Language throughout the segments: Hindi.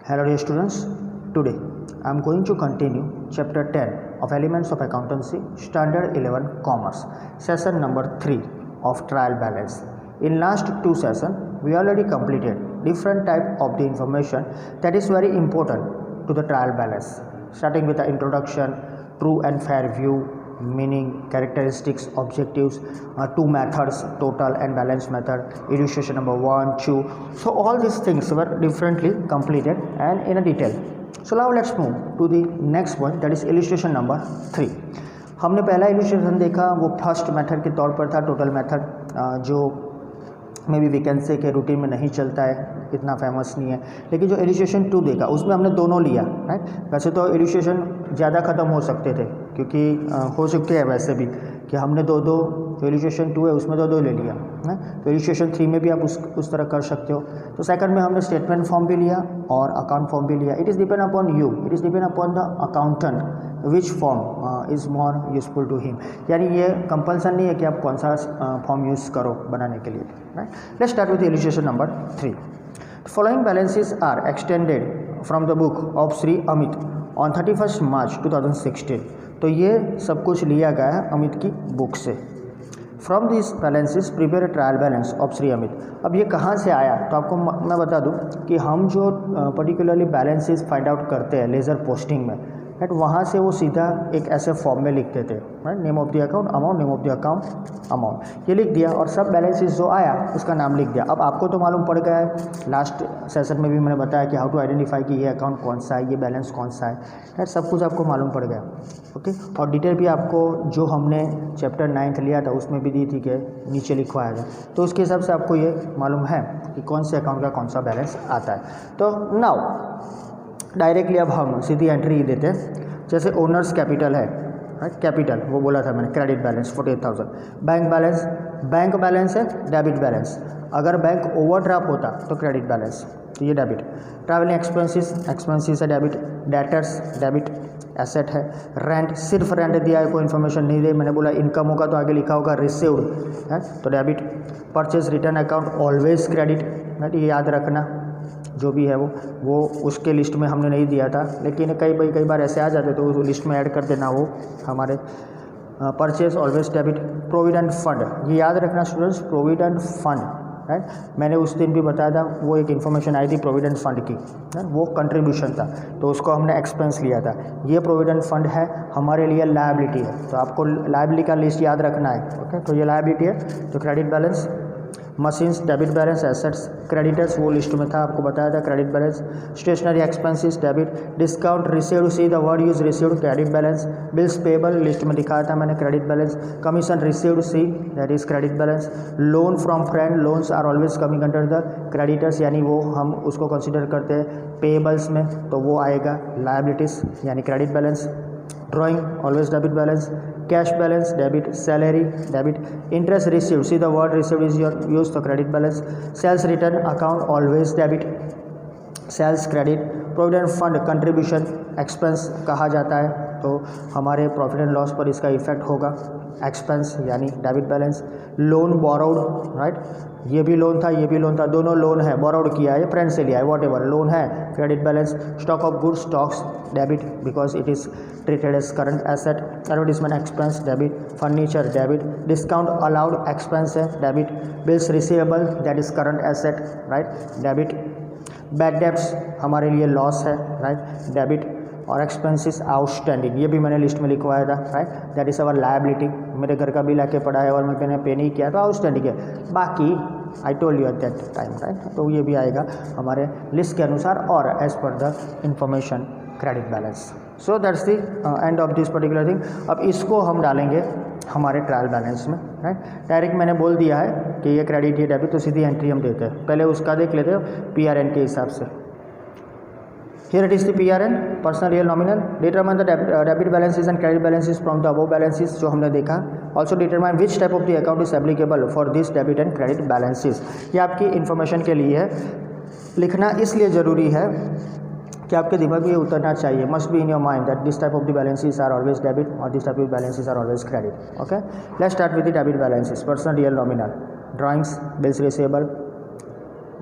Hello dear students, today I am going to continue chapter 10 of Elements of Accountancy, Standard 11 Commerce, session number 3 of Trial Balance. In last two sessions, we already completed different type of the information that is very important to the trial balance, starting with the introduction, true and fair view, meaning, characteristics, objectives, two methods, total and balance method, illustration number 1, 2. So all these things were differently completed and in a detail. So now let's move to the next one, that is illustration number 3. हमने पहला इलस्ट्रेशन देखा वो फर्स्ट मेथड के तौर पर था, टोटल मेथड, जो में भी वैकेंसी के रूटीन में नहीं चलता है, इतना फेमस नहीं है। लेकिन जो इलस्ट्रेशन 2 देखा उसमें हमने दोनों लिया, राइट। वैसे तो इलस्ट्रेशन ज़्यादा ख़त्म हो सकते थे क्योंकि हो सकते हैं वैसे भी कि हमने दो जो इलस्ट्रेशन 2 है उसमें दो ले लिया है। तो इलस्ट्रेशन 3 में भी आप उस तरह कर सकते हो। तो सेकंड में हमने स्टेटमेंट फॉर्म भी लिया और अकाउंट फॉर्म भी लिया। It is depend upon you, it is depend upon the accountant which form is more useful to him. यानी ये कंपल्सन नहीं है कि आप कौन सा फॉर्म यूज़ करो बनाने के लिए, right. Let's start with illustration number 3. Following balances are extended from the book of Shri Amit on 31 March 2016. तो ये सब कुछ लिया गया है अमित की बुक से। From this balances prepare trial balance of Shri Amit. अब ये कहाँ से आया तो आपको मैं बता दूं कि हम जो पर्टिकुलरली बैलेंसेस फाइंड आउट करते हैं लेज़र पोस्टिंग में, राइट, वहाँ से वो सीधा एक ऐसे फॉर्म में लिख देते हैं, right. Name of the account amount, name of the account amount, ये लिख दिया और सब बैलेंसेस जो आया उसका नाम लिख दिया। अब आपको तो मालूम पड़ गया है, लास्ट सेशन में भी मैंने बताया कि हाउ टू आइडेंटिफाई कि ये अकाउंट कौन सा है, ये बैलेंस कौन सा है, राइट। सब कुछ आपको मालूम पड़ गया, ओके। और डिटेल भी आपको जो हमने चैप्टर 9 लिया था उसमें भी दी थी कि नीचे लिखवाया था, तो उसके हिसाब से आपको ये मालूम है कि कौन से अकाउंट का कौन सा बैलेंस आता है। तो नाउ डायरेक्टली अब हम सीधी एंट्री ही देते हैं। जैसे ओनर्स कैपिटल है, राइट, कैपिटल वो बोला था मैंने, क्रेडिट बैलेंस 48,000, बैंक बैलेंस है, डेबिट बैलेंस। अगर बैंक ओवरड्राफ्ट होता तो क्रेडिट बैलेंस, तो ये डेबिट। ट्रैवलिंग एक्सपेंसेस है डेबिट, डेटर्स डेबिट, एसेट है, रेंट सिर्फ रेंट दिया है, कोई इन्फॉर्मेशन नहीं दी, मैंने बोला इनकम होगा तो आगे लिखा होगा रिसीव्ड, है, तो debit. Purchase return account always credit, right, ये याद रखना। जो भी है वो उसके लिस्ट में हमने नहीं दिया था, लेकिन कई बार ऐसे आ जाते तो उस लिस्ट में ऐड कर देना वो हमारे। Purchase always debit. Provident fund, ये याद रखना स्टूडेंट्स, प्रोविडेंट फंड, राइट। मैंने उस दिन भी बताया था, वो एक इन्फॉर्मेशन आई थी प्रोविडेंट फंड की, वो कंट्रीब्यूशन था तो उसको हमने एक्सपेंस लिया था। ये प्रोविडेंट फंड है, हमारे लिए लायबिलिटी है, तो आपको लायबिलिटी का लिस्ट याद रखना है, ओके। तो ये लायबिलिटी है, तो credit balance. Machines debit balance, assets creditors वो लिस्ट में था, आपको बताया था credit balance. Stationery expenses debit, discount received, see the word use received, credit balance. Bills payable list में दिखाया था मैंने, credit balance. Commission received, see that is credit balance. Loan from friend, loans are always coming under the creditors, यानी वो हम उसको कंसिडर करते हैं पेबल्स में, तो वो आएगा लायबिलिटीज यानी credit balance. Drawing always debit balance. Cash balance debit, salary debit. Interest received, see the word received is your use, तो credit balance. Sales return account always debit, sales credit. Provident fund contribution expense कहा जाता है, तो हमारे प्रॉफिट एंड लॉस पर इसका इफेक्ट होगा, एक्सपेंस यानी debit balance. Loan borrowed, right, ये भी लोन था, ये भी लोन था, दोनों लोन है, बोरोड किया है, फ्रेंड से लिया है, वॉट एवर, लोन है, credit balance. Stock of goods, stocks debit because it is treated as current asset. Advertisement expense debit. Furniture debit. Discount allowed expense है, debit. Bills receivable that is current asset, right, debit. Bad debts हमारे लिए लॉस है, राइट, डेबिट। और एक्सपेंसेस आउटस्टैंडिंग, ये भी मैंने लिस्ट में लिखवाया था, right, that is our liability. मेरे घर का बिल आके पड़ा है और मैंने पे नहीं किया तो आउटस्टैंडिंग है, बाकी I told you eight that time, right. तो ये भी आएगा हमारे लिस्ट के अनुसार और as per the information credit balance. So that's the end of this particular thing. अब इसको हम डालेंगे हमारे ट्रायल बैलेंस में, राइट। डायरेक्ट मैंने बोल दिया है कि ये क्रेडिट ये डेबिट, तो सीधी एंट्री हम देते हैं। पहले उसका देख लेते हो PRN के हिसाब से। Here it is the PRN, personal real nominal. Determine the debit balances and credit balances from the above balances जो हमने देखा. Also determine which type of the account is applicable for this debit and credit balances. ये आपकी इन्फॉर्मेशन के लिए है, लिखना इसलिए ज़रूरी है कि आपके दिमाग में ये उतरना चाहिए, must be in your mind that this type of the balances are always debit और this type of balances are always credit, okay. Let's start with the debit balances. Personal real nominal, drawings, bills receivable,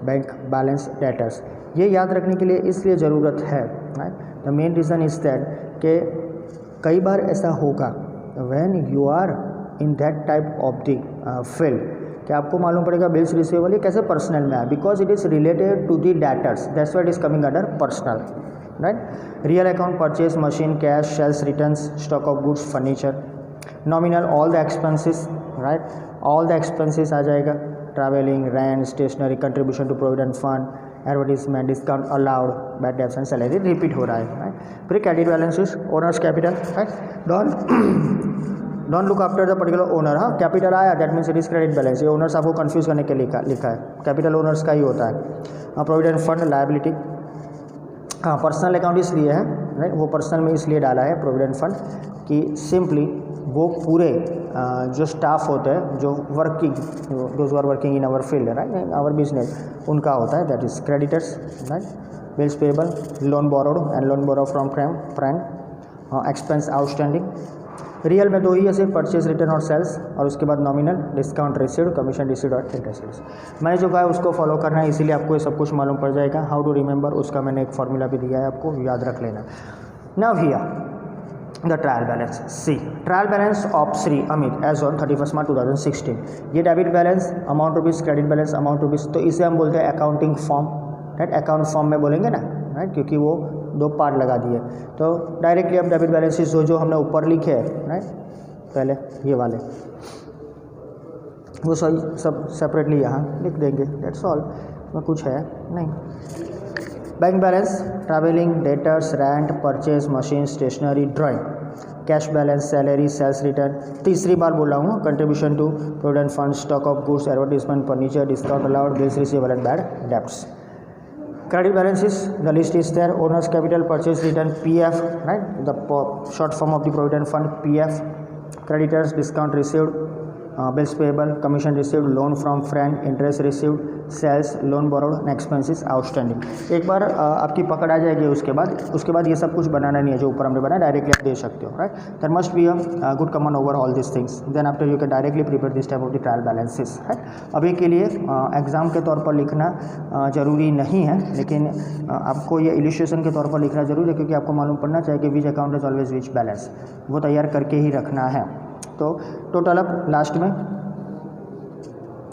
bank balance debtors. ये याद रखने के लिए इसलिए ज़रूरत है, the main reason is that कि कई बार ऐसा होगा when you are in that type of the field कि आपको मालूम पड़ेगा बिल्स रिसीवेबल ये कैसे पर्सनल में है, because it is related to the debtors, that's why it is coming under personal, right. Real account purchase, machine, cash, sales returns, stock of goods, furniture, nominal all the expenses, right, all the expenses आ जाएगा, travelling, rent, stationery, contribution to provident fund, advertisement, discount allowed, bad debts and salary repeat हो रहा है, राइट। फिर credit balances, owner's capital, right, don't look after the particular owner, हाँ कैपिटल आया that means it is credit balance, ये ओनर्स आपको कंफ्यूज करने के लिए लिखा है, कैपिटल ओनर्स का ही होता है। प्रोविडेंट फंड, लायबिलिटी, हाँ पर्सनल अकाउंट इसलिए है, राइट, वो पर्सनल में इसलिए डाला है प्रोविडेंट फंड कि सिंपली वो पूरे जो स्टाफ होते हैं जो working, those are working in our field, right, our business, उनका होता है, that is creditors, right, bills payable, loan borrowed and loan borrow from friend, expense outstanding. Real में दो ही है सिर्फ, परचेज, रिटर्न और सेल्स, और उसके बाद nominal, discount received, commission received और इंटरेस्ट। मैंने जो कहा है उसको फॉलो करना है, इसीलिए आपको ये सब कुछ मालूम पड़ जाएगा। हाउ टू रिमेंबर, उसका मैंने एक फॉर्मूला भी दिया है, आपको याद रख लेना। Now here the trial balance, see trial balance of Shri Amit as on 31 March 2016, ये debit balance, amount rupees, credit balance, amount rupees, तो इसे हम बोलते हैं accounting form, right, account form में बोलेंगे ना, राइट, क्योंकि वो दो पार्ट लगा दिए। तो डायरेक्टली अब डेबिट बैलेंसेस जो हमने ऊपर लिखे हैं, राइट, पहले ये वाले वो सही सब सेपरेटली यहाँ लिख देंगे, दैट्स ऑल, उसमें कुछ है नहीं। Bank balance, travelling, debtors, rent, purchase, machine, stationery, drawing, cash balance, salary, sales return, तीसरी बार बोल रहा हूँ, contribution to provident fund, stock of goods, advertisement, furniture, discount allowed, bills receivable and bad debts. Credit balances, the list is there, owner's capital, purchase return, PF, right, the short form of the provident fund, PF, creditors, discount received, bills payable, commission received, loan from friend, interest received, sales, loan borrowed and expenses outstanding. एक बार आपकी पकड़ आ जाएगी, उसके बाद ये सब कुछ बनाना नहीं है जो ऊपर हमने बनाया, डायरेक्टली आप दे सकते हो, right. There must be a good command over all this things, then after you can directly prepare this type of the trial balances, right. अभी के लिए एग्जाम के तौर पर लिखना ज़रूरी नहीं है, लेकिन आपको ये इलिस्ट्रेशन के तौर पर लिखना जरूरी है, क्योंकि आपको मालूम पड़ना चाहिए कि which account is always which balance, वो तैयार करके ही रखना है। तो टोटल अब लास्ट में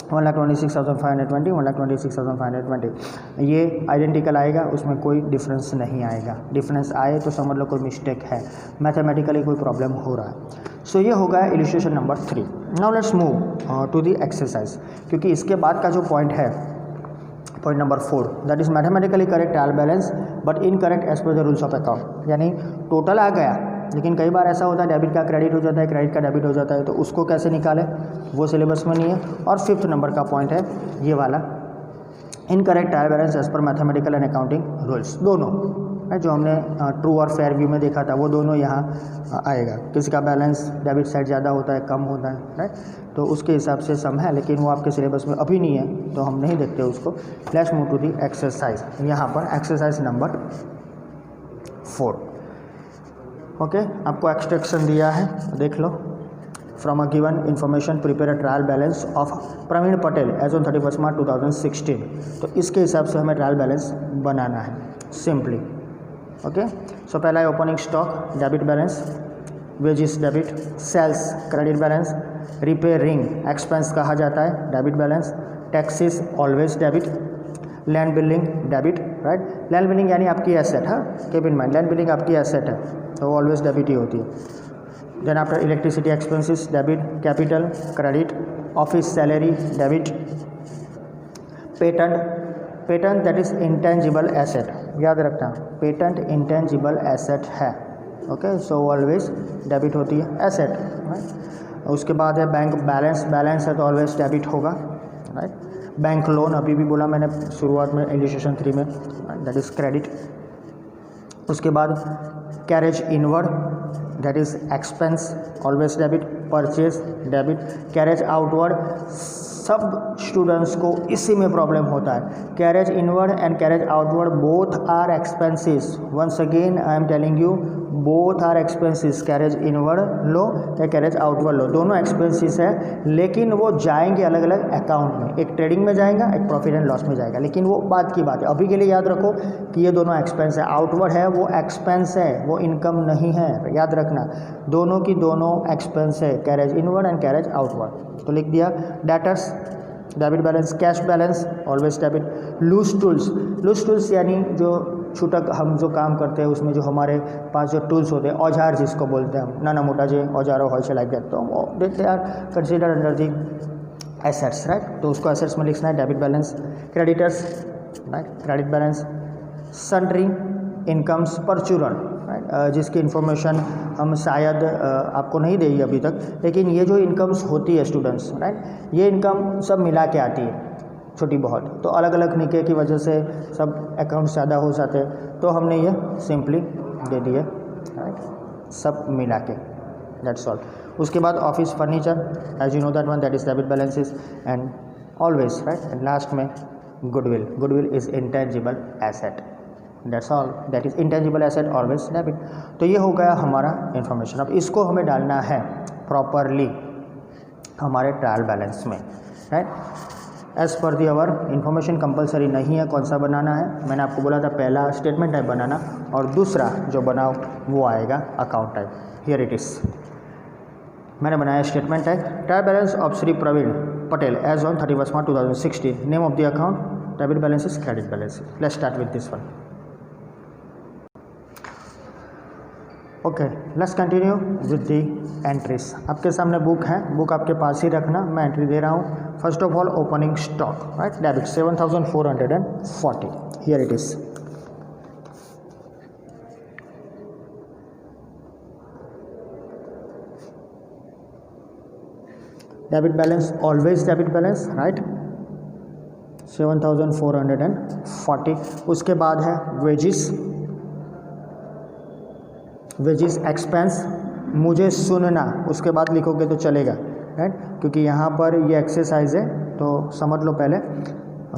1,26,520, 1,26,520 ये आइडेंटिकल आएगा, उसमें कोई डिफरेंस नहीं आएगा। डिफरेंस आए तो समझ लो कोई मिस्टेक है, मैथमेटिकली कोई प्रॉब्लम हो रहा है। सो ये होगा illustration number 3। Now let's move to the exercise, क्योंकि इसके बाद का जो पॉइंट है, point number 4, that is mathematically correct trial balance but incorrect as per the rules of account. यानी टोटल आ गया, लेकिन कई बार ऐसा होता है डेबिट का क्रेडिट हो जाता है, क्रेडिट का डेबिट हो जाता है, तो उसको कैसे निकालें वो सिलेबस में नहीं है। और 5th नंबर का पॉइंट है ये वाला, incorrect trial balance as per mathematical and accounting rules, दोनों है जो हमने ट्रू और फेयर व्यू में देखा था, वो दोनों यहाँ आएगा। किसी का बैलेंस डेबिट साइड ज़्यादा होता है, कम होता है, राइट, तो उसके हिसाब से सम है, लेकिन वो आपके सिलेबस में अभी नहीं है तो हम नहीं देखते उसको। Let's move to the exercise. यहाँ पर एक्सरसाइज नंबर 4, ओके, आपको एक्सट्रैक्शन दिया है, देख लो। From a given information prepare a trial balance of Praveen Patel as on 31 March 2016। तो इसके हिसाब से हमें ट्रायल बैलेंस बनाना है सिंपली, ओके। सो पहला है opening stock, debit balance, wages debit, sales credit balance, repairing expense कहा जाता है debit balance, taxes always debit, land building debit, right, land building यानी आपकी एसेट, हाँ keep in mind, land building आपकी एसेट है तो ऑलवेज डेबिट ही होती है। Then after electricity expenses debit, capital credit, office salary debit, patent that is intangible asset, याद रखना पेटेंट इंटेंजिबल एसेट है, ओके, सो ऑलवेज डेबिट होती है एसेट, राइट। उसके बाद है बैंक बैलेंस है तो ऑलवेज डेबिट होगा, राइट। बैंक लोन अभी भी बोला मैंने शुरुआत में इलिस्ट्रेशन 3 में, दैट इज क्रेडिट। उसके बाद carriage inward that is expense always debit, purchase debit, carriage outward सब स्टूडेंट्स को इसी में प्रॉब्लम होता है। Carriage inward and carriage outward both are expenses. Once again I am telling you, both are expenses. Carriage inward लो या कैरेज आउटवर्ड लो, दोनों एक्सपेंसेस है, लेकिन वो जाएंगे अलग अलग अकाउंट में। एक ट्रेडिंग में जाएगा, एक प्रॉफिट एंड लॉस में जाएगा, लेकिन वो बात की बात है। अभी के लिए याद रखो कि ये दोनों एक्सपेंस है। आउटवर्ड है वो एक्सपेंस है, वो इनकम नहीं है, याद रखना। दोनों की दोनों एक्सपेंस है, carriage inward and carriage outward. तो लिख दिया debtors debit balance, cash balance always debit. Loose tools, loose tools यानी जो छूटक हम जो काम करते हैं उसमें जो हमारे पास जो टूल्स होते हैं, औजार जिसको बोलते हैं हम, नाना मोटा जो औजारों हो लाइक दैट, तो they are consider under the assets, right. तो उसको एसेट्स में लिखना है debit balance. Creditors, right, credit balance. Sundry incomes परचूरन, राइट, जिसकी इन्फॉर्मेशन हम शायद आपको नहीं देगी अभी तक, लेकिन ये जो इनकम्स होती है स्टूडेंट्स, राइट, ये इनकम सब मिला के आती है, छोटी बहुत। तो अलग अलग निके की वजह से सब अकाउंट ज़्यादा हो जाते हैं, तो हमने ये सिंपली दे दिए, राइट, सब मिला के, दैट्स ऑल। उसके बाद office furniture, as you know that one, that is debit balances and always, right. And last में goodwill, goodwill is intangible asset, that's all, that is intangible asset always debit. तो ये हो गया हमारा इन्फॉर्मेशन। अब इसको हमें डालना है प्रॉपरली हमारे ट्रायल बैलेंस में, राइट। एज पर दी अवर इन्फॉर्मेशन कंपलसरी नहीं है कौन सा बनाना है। मैंने आपको बोला था पहला स्टेटमेंट टाइप बनाना, और दूसरा जो बनाओ वो आएगा account type. Here it is, मैंने बनाया statement type. Trial balance of Shri Praveen Patel as on 31 March 2016। Name of the account debit balance is credit balance. Let's start with this one. Okay, let's continue with the entries. आपके सामने बुक है, बुक आपके पास ही रखना, मैं एंट्री दे रहा हूँ। First of all opening stock, right, debit 7440। Here it is. Debit balance always debit balance, right, 7440। उसके बाद है वेजिस, वेजिस एक्सपेंस, मुझे सुनना, उसके बाद लिखोगे तो चलेगा, राइट, क्योंकि यहाँ पर ये एक्सरसाइज है तो समझ लो पहले।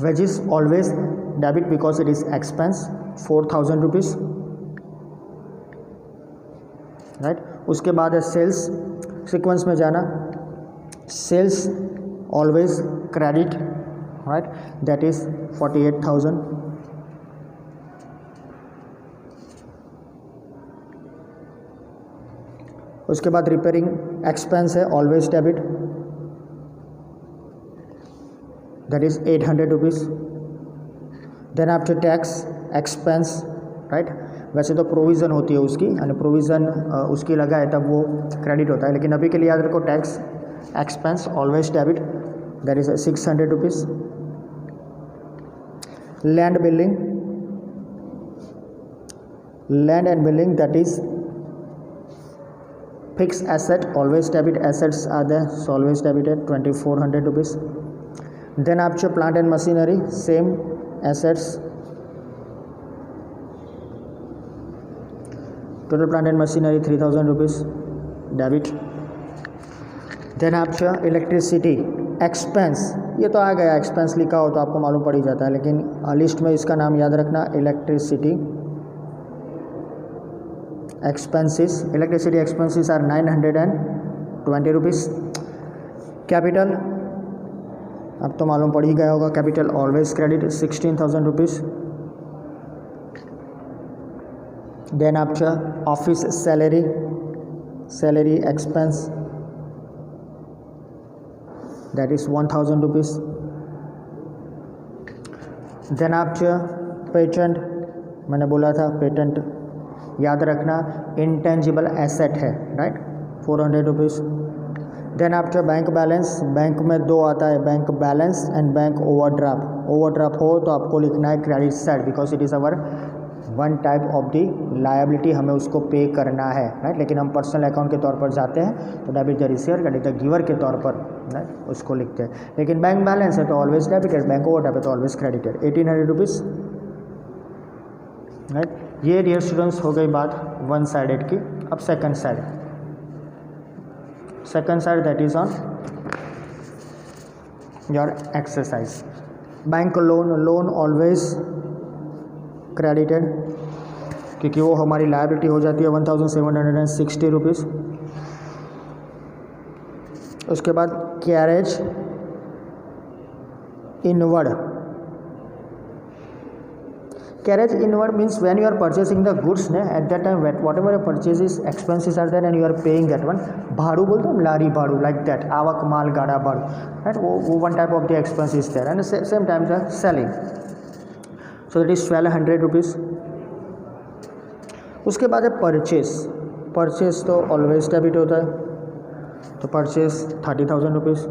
Wages always debit because it is expense, 4000 rupees, right. उसके बाद है सेल्स, सीक्वेंस में जाना, sales always credit, right, that is 48,000। उसके बाद रिपेयरिंग एक्सपेंस है always debit, that is 800 rupees. Then after tax expense, right, वैसे तो प्रोविज़न होती है उसकी, यानी प्रोविज़न उसकी लगा है तब वो क्रेडिट होता है, लेकिन अभी के लिए याद रखो tax expense always debit, that is 600 rupees. Land building, land and building, that is fixed asset always debit, assets are there so always debited, 2400 rupees. Then after plant and machinery, same assets, total plant and machinery 3000 rupees debit. Then after electricity expense, ये तो आ गया, एक्सपेंस लिखा हो तो आपको मालूम पड़ ही जाता है, लेकिन लिस्ट में इसका नाम याद रखना, electricity expenses, electricity expenses are 920 rupees. Capital अब तो मालूम पड़ ही गया होगा, capital always credit 16,000 rupees. Then after office salary, salary expense, that is 1000 rupees. Then after patent, मैंने बोला था पेटेंट याद रखना इंटेंजिबल एसेट है, right, 400 rupees. Then after bank balance, bank में दो आता है, bank balance and bank overdraft. Overdraft हो तो आपको लिखना है credit side, because it is our one type of the liability, हमें उसको पे करना है, राइट। लेकिन हम पर्सनल अकाउंट के तौर पर जाते हैं तो debit the receiver, credit the giver के तौर पर, राइट, उसको लिखते हैं। लेकिन बैंक बैलेंस है तो ऑलवेज डेबिटेड, बैंक ओवरड्राफ्ट है तो ऑलवेज क्रेडिटेड, 1800 रुपीज़, राइट। ये डियर स्टूडेंट्स हो गई बात वन साइडेड की। अब second side, second side that is on your exercise. Bank loan always credited, क्योंकि वो हमारी लायबिलिटी हो जाती है 1760 रुपीज़। उसके बाद carriage inward. Carriage inward means when you are purchasing the goods ने at that time whatever your purchases expenses are there and you are paying that one, भाड़ू बोलते हैं लारी भाड़ू, like that, आवक माल गाड़ा भाड़ू, right? वो one type of the expense is there, and same time the selling, so that is 1200 rupees। उसके बाद है परचेस तो ऑलवेज डेबिट होता है, तो purchase 30,000 rupees.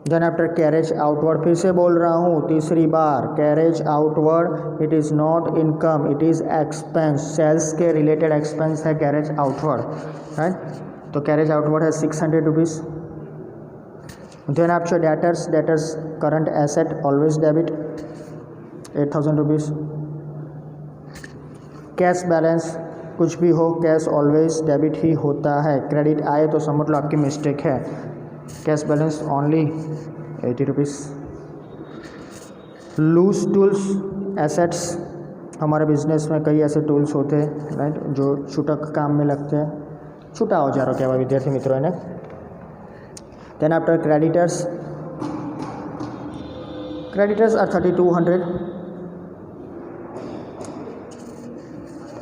Then after carriage outward, फिर से बोल रहा हूँ तीसरी बार, carriage outward it is not income, it is expense, sales के रिलेटेड एक्सपेंस है कैरेज आउटवर्ड, राइट? तो कैरेज आउटवर्ड है 600 rupees. Then after debtors current asset always debit 8000 rupees. Cash balance कुछ भी हो, कैश ऑलवेज डेबिट ही होता है, क्रेडिट आए तो समझ लो आपकी मिस्टेक है। Cash balance only 80 rupees. Loose tools assets, हमारे बिजनेस में कई ऐसे टूल्स होते हैं, राइट, जो छूटक काम में लगते हैं, छूटा औजारों के हमारे विद्यार्थी मित्रों ने। Then after creditors are 3200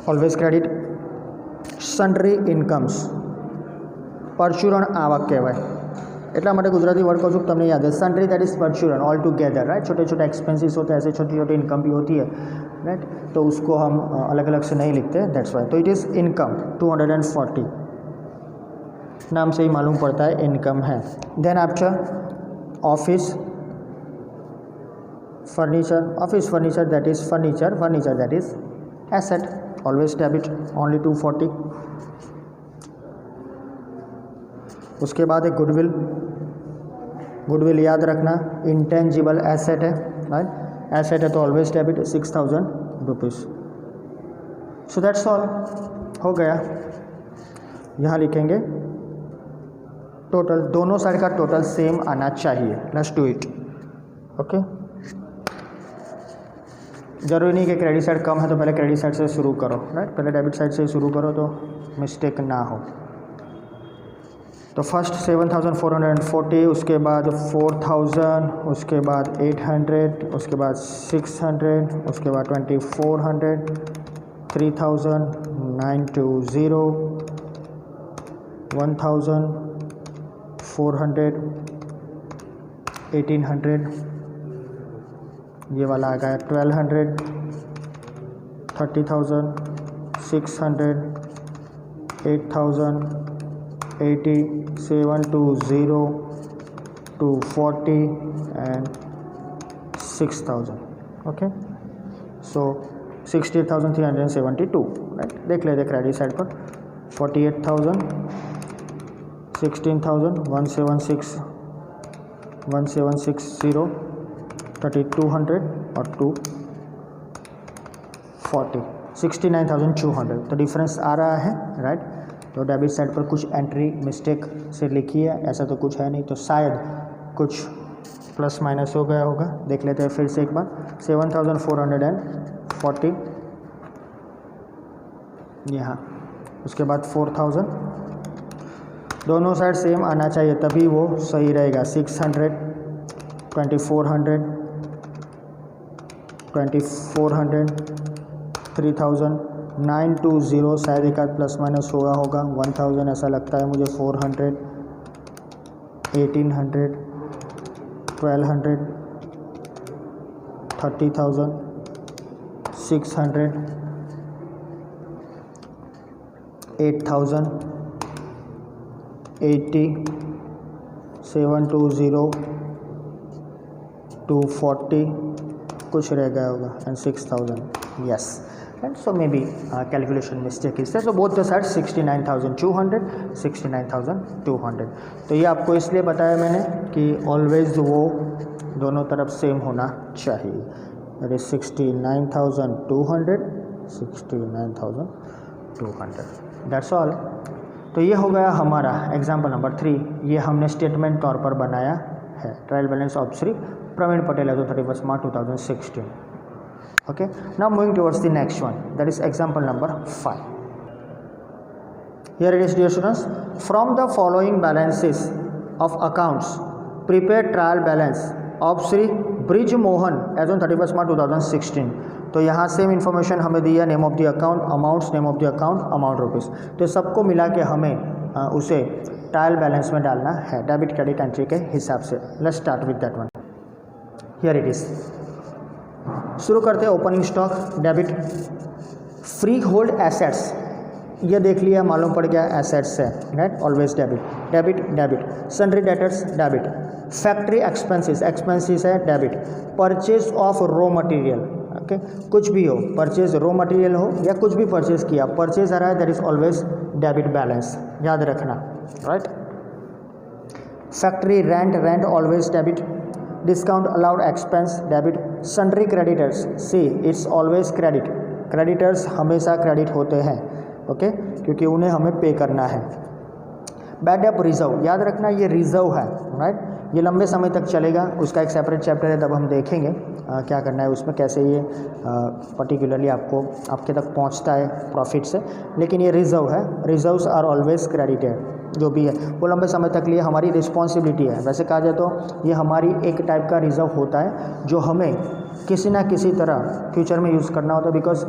always credit. Sundry incomes, પરચુરણ આવક કહેવાય, એટલા માટે ગુજરાતી વર્ડ કહું છું કે તમને યાદ है, सन्ड्री दैट इज़ परचूरन ऑल टुगेदर, राइट? छोटे छोटे एक्सपेंसेस होते हैं, ऐसे छोटी छोटी इनकम भी होती है, राइट? तो उसको हम अलग अलग से नहीं लिखते, दैट्स वाई। तो इट इज़ इनकम 240, नाम से ही मालूम पड़ता है इनकम है। Then after office furniture that is furniture that is asset, always debit only 240। उसके बाद एक गुडविल याद रखना इंटेंजिबल एसेट है, राइट? एसेट है तो always debit 6000 rupees. So that's all, हो गया। यहाँ लिखेंगे टोटल, दोनों साइड का टोटल सेम आना चाहिए। Let's do it, okay. जरूरी नहीं कि क्रेडिट साइड कम है तो पहले क्रेडिट साइड से शुरू करो, राइट? पहले डेबिट साइड से शुरू करो तो मिस्टेक ना हो। तो फर्स्ट 7440, उसके बाद 4000, उसके बाद 800, उसके बाद 600, उसके बाद 2400, 3000, 920, 1000, 400, 1800, ये वाला आ गया 1200, 30,000, 600, 8,000, 80, 720, 240 and 6000, okay? So 68,372, right? देख लेते क्रेडिट साइड पर 48,000, 16,000, 1760, 3200 और 240, 69,200। तो डिफरेंस आ रहा है, राइट? तो डेबिट साइड पर कुछ एंट्री मिस्टेक से लिखी है, ऐसा तो कुछ है नहीं, तो शायद कुछ प्लस माइनस हो गया होगा। देख लेते हैं फिर से एक बार। 7440 यहाँ, उसके बाद 4000, दोनों साइड सेम आना चाहिए तभी वो सही रहेगा। 600, 2400, 3000, 920, शायद एक आध प्लस माइनस हुआ होगा, 1000 ऐसा लगता है मुझे, 400, 1800, 1200, 30,000, 600, 8,000, 80, 720, 240, कुछ रह गया होगा, and 6000, yes. And so maybe calculation mistake is there. So both the sides 69,200, 69,200। तो ये आपको इसलिए बताया मैंने कि ऑलवेज वो दोनों तरफ सेम होना चाहिए। That is 69,200, 69,200, that's all. तो ये हो गया हमारा एग्जाम्पल नंबर 3। ये हमने स्टेटमेंट तौर पर बनाया है। Trial balance of Shri Praveen Patel as on 31 March 2016. Okay, now moving towards the next one, that is example number 5. Here it is, dear students. From the following balances of accounts, prepare trial balance of Sri Brij Mohan as on 31 March 2016. तो यहाँ सेम इन्फॉर्मेशन हमें दिया, name of the account, amounts, name of the account, amount rupees. तो सबको मिला के हमें उसे ट्रायल बैलेंस में डालना है डेबिट क्रेडिट एंट्री के हिसाब से. Let's start with that one. Here it is. शुरू करते हैं. Opening stock debit. Freehold assets, ये देख लिया, मालूम पड़ गया एसेट्स है, right, always debit. Debit debit. Sundry debtors debit. Factory expenses, expenses है debit. Purchase of raw material, okay, कुछ भी हो, परचेज रॉ मटेरियल हो या कुछ भी परचेज किया, परचेज आ रहा है, that is always debit balance, याद रखना, right. Factory rent, rent always debit. Discount allowed expense debit. Sundry creditors, see it's always credit. Creditors हमेशा क्रेडिट होते हैं, ओके, क्योंकि उन्हें हमें पे करना है. बैड डेट रिजर्व, याद रखना ये रिजर्व है, राइट. ये लंबे समय तक चलेगा, उसका एक सेपरेट चैप्टर है, तब हम देखेंगे क्या करना है उसमें, कैसे ये पर्टिकुलरली आपके तक पहुंचता है प्रॉफिट से. लेकिन ये रिजर्व है. Reserves are always credited. जो भी है वो लंबे समय तक लिए हमारी रिस्पॉन्सिबिलिटी है. वैसे कहा जाए तो ये हमारी एक टाइप का रिजर्व होता है जो हमें किसी ना किसी तरह फ्यूचर में यूज़ करना होता है, because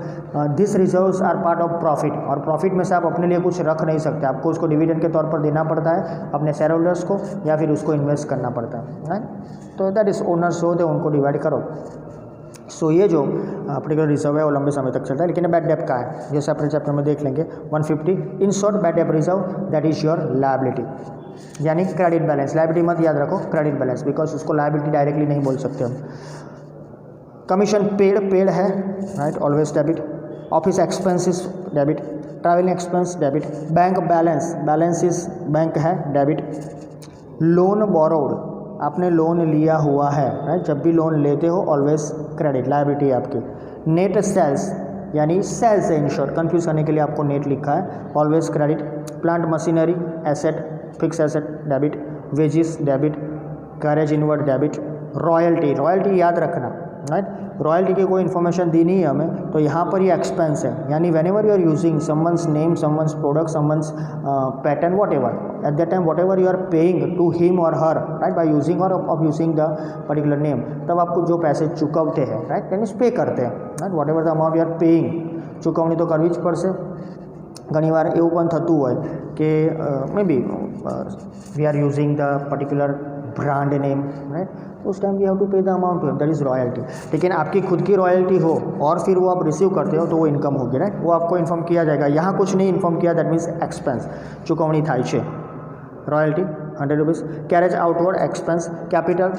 this reserves are part of profit. और प्रॉफिट में से आप अपने लिए कुछ रख नहीं सकते, आपको उसको डिविडेंड के तौर पर देना पड़ता है अपने शेयर होल्डर्स को, या फिर उसको इन्वेस्ट करना पड़ता है, राइट. तो दैट इज ओनर्स हो, तो उनको डिवाइड करो. सो ये जो पर्टिकुलर रिजर्व है वो लंबे समय तक चलता है. लेकिन बैड डेट का है, जैसे अपने चैप्टर में देख लेंगे 150. In short bad debt reserve that is your liability, यानी क्रेडिट बैलेंस. लायबिलिटी मत याद रखो, क्रेडिट बैलेंस, बिकॉज उसको लायबिलिटी डायरेक्टली नहीं बोल सकते हम. कमीशन पेड, पेड है, right, always debit. Office expenses debit. Travelling expense debit. Bank balance, balance is bank है, डेबिट. लोन बोरोड, आपने लोन लिया हुआ है, राइट, जब भी लोन लेते हो ऑलवेज क्रेडिट, लायबिलिटी आपकी. नेट सेल्स, यानी सेल्स है इन शॉर्ट, कंफ्यूज करने के लिए आपको नेट लिखा है, always credit. Plant machinery asset, fix asset debit. Wages debit. Carriage inward debit. Royalty, royalty याद रखना, राइट. रॉयल्टी की कोई इन्फॉर्मेशन दी नहीं है हमें, तो यहाँ पर ये एक्सपेंस है, यानी whenever you are using someone's name, someone's product, someone's pattern, whatever, at that time whatever you are paying to him or her, right, by using or of using the particular name, तब आपको जो पैसे चुकवते हैं, राइट, यानी पे करते हैं, right, whatever the amount you are paying. ચૂકવણી તો કરવી જ પડશે. ઘણીવાર એવું પણ થતું હોય કે maybe we are using the particular brand name, right, उस time we have to pay the amount to him, that is royalty. लेकिन आपकी खुद की रॉयल्टी हो और फिर वो आप रिसीव करते हो तो वो इनकम होगी, राइट, वो आपको इन्फॉर्म किया जाएगा. यहाँ कुछ नहीं इन्फॉर्म किया, दैट मीन्स एक्सपेंस, चुकवणी થાય છે. Royalty 100 rupees. Carriage outward expense. Capital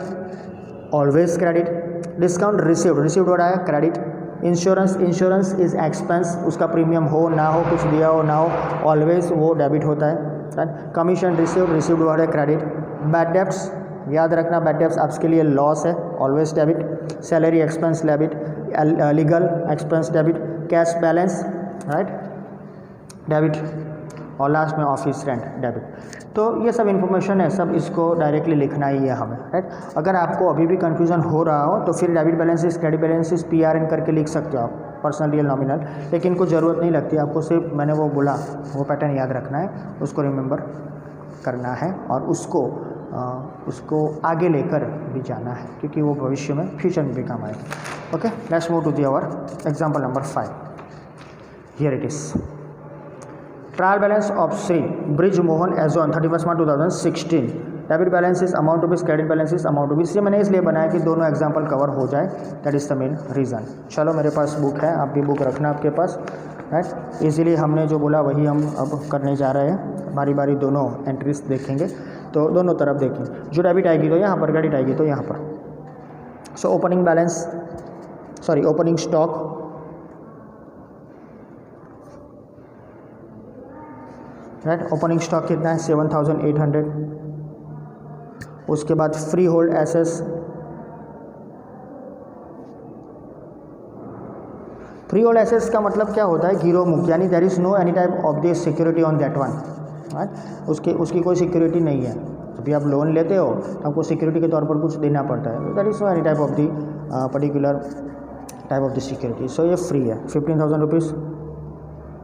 always credit. Discount received, received हो रहा है, credit. Insurance, insurance is expense, उसका प्रीमियम हो ना हो, कुछ दिया हो ना हो, ऑलवेज वो डेबिट होता है, राइट. कमीशन रिसीव्ड, रिसीव्ड हो रहा है, क्रेडिट. बैड डेब्ट्स, याद रखना, बैड डेब्ट्स आपके लिए लॉस है, always debit. Salary expense debit. Legal expense debit. Cash balance, right, debit. और लास्ट में ऑफिस रेंट डेबिट. तो ये सब इन्फॉर्मेशन है, सब इसको डायरेक्टली लिखना ही है हमें, राइट. अगर आपको अभी भी कन्फ्यूजन हो रहा हो तो फिर debit balances, credit balances PRN करके लिख सकते हो आप, पर्सनल रियल नॉमिनल. लेकिन कोई ज़रूरत नहीं लगती, आपको सिर्फ मैंने वो बोला वो पैटर्न याद रखना है, उसको रिमेंबर करना है और उसको आगे लेकर भी जाना है, क्योंकि वो भविष्य में फ्यूचर में भी काम आएगा. Okay, let's move to the our example number 5. Here it is. Trial balance of Shri Brij Mohan as on 31 March 2016. Debit balances, amount rupees. Credit balances, amount rupees. ये मैंने इसलिए बनाया कि दोनों एग्जाम्पल कवर हो जाए, that is the main reason. चलो, मेरे पास बुक है, आप भी बुक रखना आपके पास, राइट. इसीलिए हमने जो बोला वही हम अब करने जा रहे हैं. बारी बारी दोनों एंट्रीज देखेंगे, तो दोनों तरफ देखेंगे. जो डेबिट आएगी तो यहाँ पर, क्रेडिट आएगी तो यहाँ पर. So opening balance, sorry opening stock, right. Opening stock कितना है? 7800. उसके बाद फ्री होल्ड एसेस. फ्री होल्ड एसेस का मतलब क्या होता है? गिरो मुक्त, यानी there is no any type of this security on that one, right. उसकी कोई सिक्योरिटी नहीं है, जब भी आप लोन लेते हो तो आपको सिक्योरिटी के तौर पर कुछ देना पड़ता है. That is any type of the particular type of the security. So ये फ्री है 15,000 रुपीज़.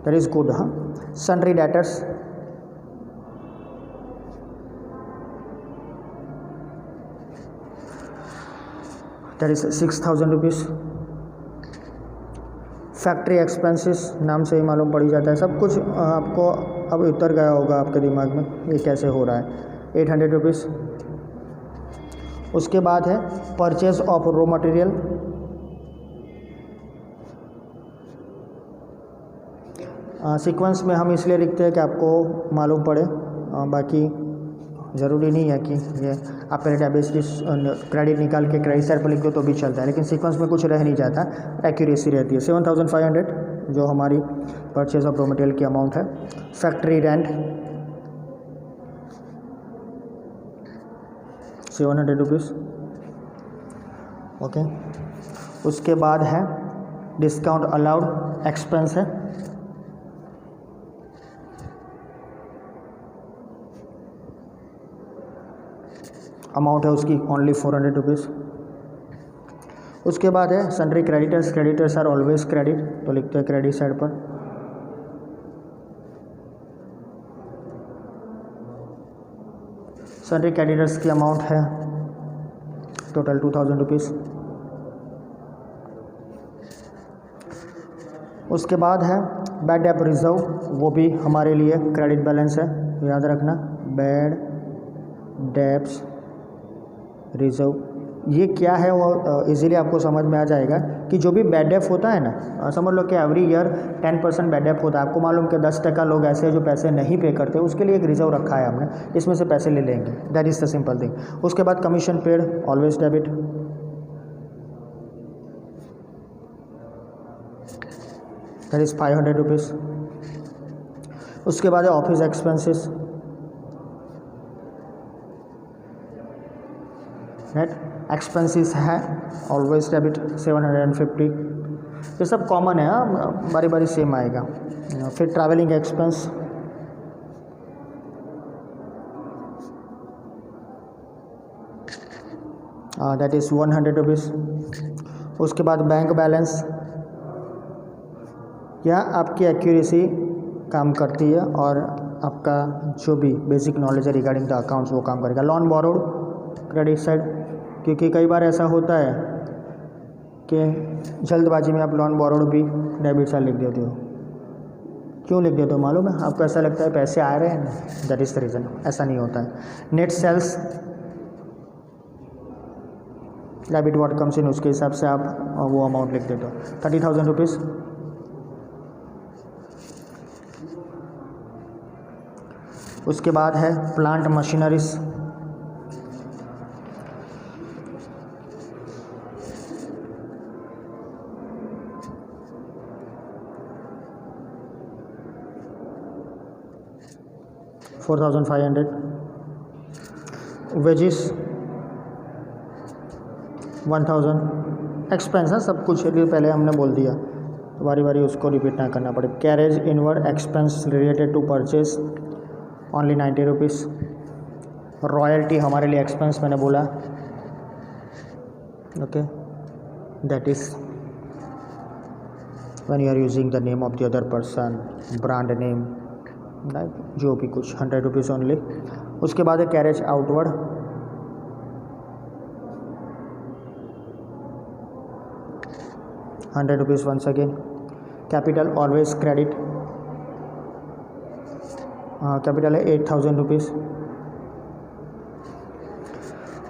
That is good. हाँ. Sundry debtors that is 6,000 rupees. Factory expenses नाम से ही मालूम पड़ जाता है सब कुछ. आपको अब उतर गया होगा आपके दिमाग में ये कैसे हो रहा है. 800 रुपीज़. उसके बाद है purchase of raw material. Sequence में हम इसलिए लिखते हैं कि आपको मालूम पड़े. बाकी ज़रूरी नहीं है कि ये आप पहले डेबिट क्रेडिट निकाल के क्रेडिट साइड पर लिख दो तो भी चलता है, लेकिन सीक्वेंस में कुछ रह नहीं जाता, एक्यूरेसी रहती है. 7,500 जो हमारी परचेज ऑफ रॉ मटेरियल की अमाउंट है. Factory rent 700 rupees. ओके. उसके बाद है डिस्काउंट अलाउड एक्सपेंस है. अमाउंट है उसकी ओनली 400 रुपीज़. उसके बाद है sundry creditors. Creditors are always credit, तो लिखते हैं क्रेडिट साइड पर. सन्ड्री क्रेडिटर्स की अमाउंट है टोटल 2,000 रुपीज़. उसके बाद है बैड डेट रिजर्व, वो भी हमारे लिए क्रेडिट बैलेंस है, याद रखना. बैड डेब्ट्स रिजर्व ये क्या है वो इजीली आपको समझ में आ जाएगा कि जो भी बैड डेट होता है ना, समझ लो कि एवरी ईयर 10% बैड डेट होता है. आपको मालूम कि 10% लोग ऐसे हैं जो पैसे नहीं पे करते, उसके लिए एक रिजर्व रखा है हमने, इसमें से पैसे ले लेंगे. That is the simple thing. उसके बाद commission paid always debit. That is 500 rupees. उसके बाद है ऑफिस एक्सपेंसेस. नेट एक्सपेंसेस है ऑलवेज डेबिट 750. ये सब कॉमन है. बारी बारी सेम आएगा. फिर travelling expense that is 100 rupees. उसके बाद बैंक बैलेंस, यह आपकी एक्यूरेसी काम करती है और आपका जो भी बेसिक नॉलेज है रिगार्डिंग द अकाउंट्स वो काम करेगा. लोन बोरोड क्रेडिट साइड, क्योंकि कई बार ऐसा होता है कि जल्दबाजी में आप लोन बोरोड भी डेबिट साइड लिख देते हो. क्यों लिख देते हो मालूम है? आपको ऐसा लगता है पैसे आ रहे हैं, दैट इज़ द रीज़न. ऐसा नहीं होता है. Net sales debit what comes in, उसके हिसाब से आप वो अमाउंट लिख देते हो. 30,000 रुपीज़. उसके बाद है प्लांट मशीनरीज. $4,500. वेजिस 1,000. एक्सपेंस है सब कुछ, इसलिए पहले हमने बोल दिया तो बारी बारी उसको रिपीट ना करना पड़े. Carriage inward expense related to purchase only 90 rupees. Royalty हमारे लिए एक्सपेंस मैंने बोला. Okay. That is when you are using the name of the other person, brand name, जो भी कुछ 100 रुपीज़ ओनली. उसके बाद है carriage outward. ₹100 once again. Capital always credit. Capital है 8,000 रुपीज़.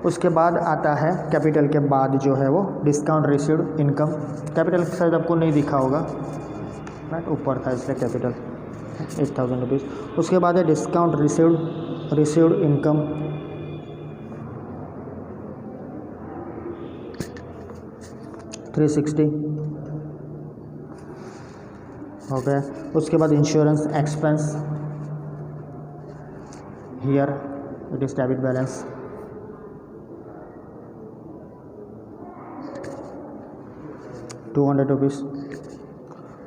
उसके बाद आता है कैपिटल के बाद जो है वो डिस्काउंट रिसीव्ड इनकम. कैपिटल शायद आपको नहीं दिखा होगा, राइट, ऊपर था इसलिए कैपिटल 8,000 रुपीज़. उसके बाद है डिस्काउंट रिसीव्ड इनकम. $360 हो गया. उसके बाद insurance expense, here it is debit balance. ₹200.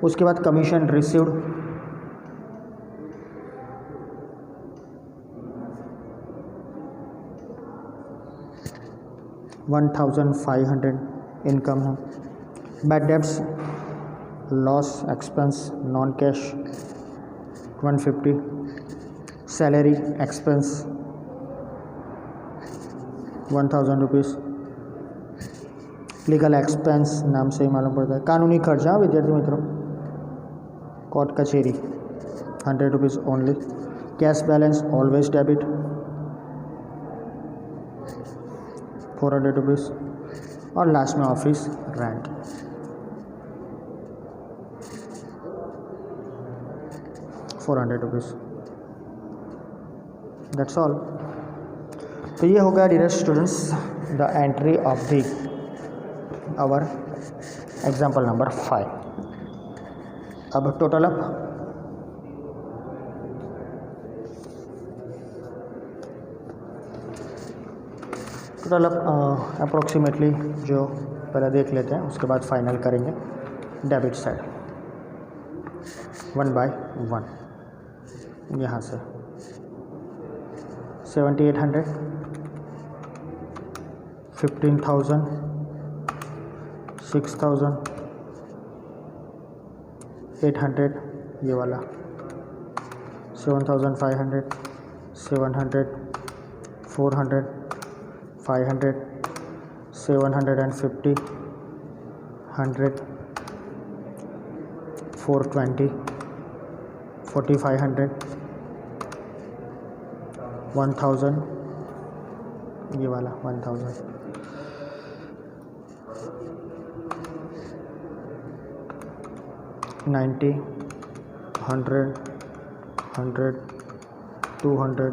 उसके बाद कमीशन रिसीव्ड, 1500 इनकम है। Bad debts, loss, expense, non cash 150, salary expense 1000 rupees, legal expense नाम से ही मालूम पड़ता है, कानूनी खर्चा विद्यार्थी मित्रों, कोर्ट कचेरी 100 rupees only, cash balance always debit 400 rupees, और लास्ट में office rent 400 rupees. That's all. तो ये हो गया dear students the entry of the our example number 5। अब टोटल अप अप्रोक्सीमेटली जो पहले देख लेते हैं, उसके बाद फाइनल करेंगे डेबिट साइड 1 बाय 1। यहाँ से 7800, 15,000, 6,000, 800 ये वाला, 7,500, 700, 400, 500, 750, 100, 420, 4,500, 1,000 ये वाला 1,000, 90, 100, 100, 200,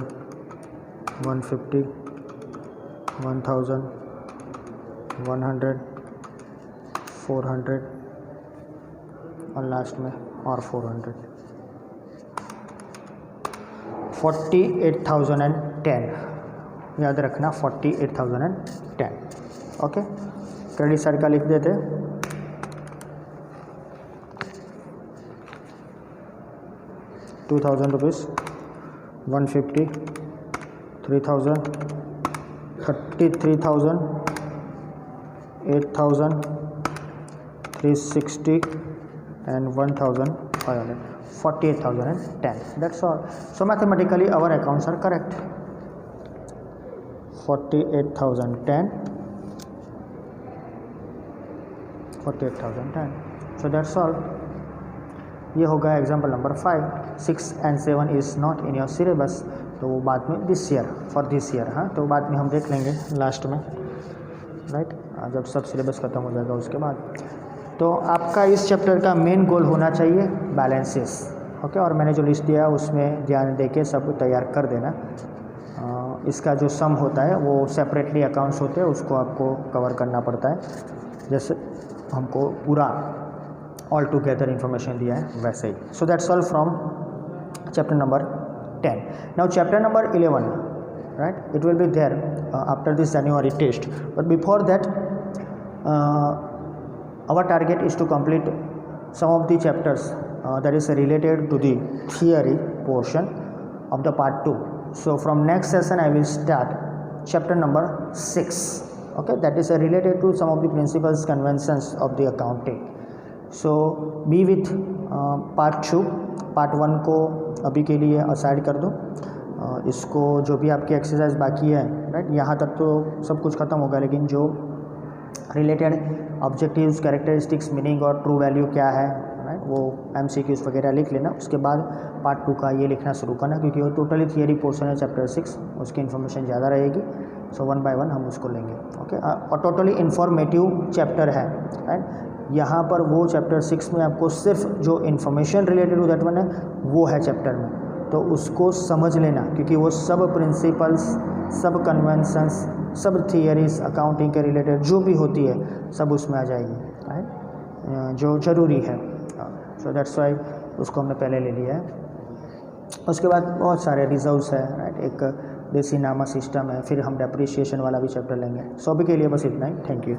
150, 1,000, 100, 400 और लास्ट में और 400, 48,010 याद रखना 48,010। ओके, क्रेडिट साइड का लिख देते, 2,000 rupees, 150, 3,000, 33,000, 8,000, 360 and 1,500, 48,010. That's all. So mathematically our accounts are correct. 48,010, 48,010. So that's all. ये होगा example number 5। 6 and 7 is not in your syllabus, तो वो बाद में this year, for this year, हाँ, तो बाद में हम देख लेंगे लास्ट में, राइट, जब सब सिलेबस ख़त्म हो जाएगा उसके बाद। तो आपका इस चैप्टर का मेन गोल होना चाहिए बैलेंसेस। ओके, और मैंने जो लिस्ट दिया उसमें ध्यान देके सब तैयार कर देना। इसका जो सम होता है वो सेपरेटली अकाउंट्स होते हैं, उसको आपको कवर करना पड़ता है, जैसे हमको पूरा ऑल टुगेदर इन्फॉर्मेशन दिया है वैसे ही। So that's all from chapter number 10. Now chapter number 11, right, it will be there after this January test, but before that our target is to complete some of the chapters that is related to the theory portion of the part 2. So from next session I will start chapter number 6. Okay, that is related to some of the principles, conventions of the accounting. So be with part 2. Part 1 को अभी के लिए असाइड कर दो। इसको जो भी आपकी एक्सरसाइज बाकी है, राइट, यहाँ तक तो सब कुछ ख़त्म होगा, लेकिन जो रिलेटेड ऑब्जेक्टिव्स, कैरेक्टरिस्टिक्स, मीनिंग और ट्रू वैल्यू क्या है, राइट, वो MCQs वगैरह लिख लेना। उसके बाद पार्ट 2 का ये लिखना शुरू करना, क्योंकि वो टोटली थियरी पोर्शन है चैप्टर 6, उसकी इन्फॉर्मेशन ज़्यादा रहेगी। सो 1 बाय 1 हम उसको लेंगे। ओके, और टोटली इन्फॉर्मेटिव चैप्टर है, राइट। यहाँ पर वो चैप्टर 6 में आपको सिर्फ जो information related to that one है वो है चैप्टर में, तो उसको समझ लेना, क्योंकि वो सब प्रिंसिपल्स, सब कन्वेंशंस, सब थियरीज अकाउंटिंग के रिलेटेड जो भी होती है सब उसमें आ जाएगी, राइट, जो ज़रूरी है। सो दैट्स वाई उसको हमने पहले ले लिया है। उसके बाद बहुत सारे रिजर्व्स है, राइट, एक देसी नामा सिस्टम है, फिर हम डेप्रिसिएशन वाला भी चैप्टर लेंगे। सो अभी के लिए बस इतना ही। Thank you.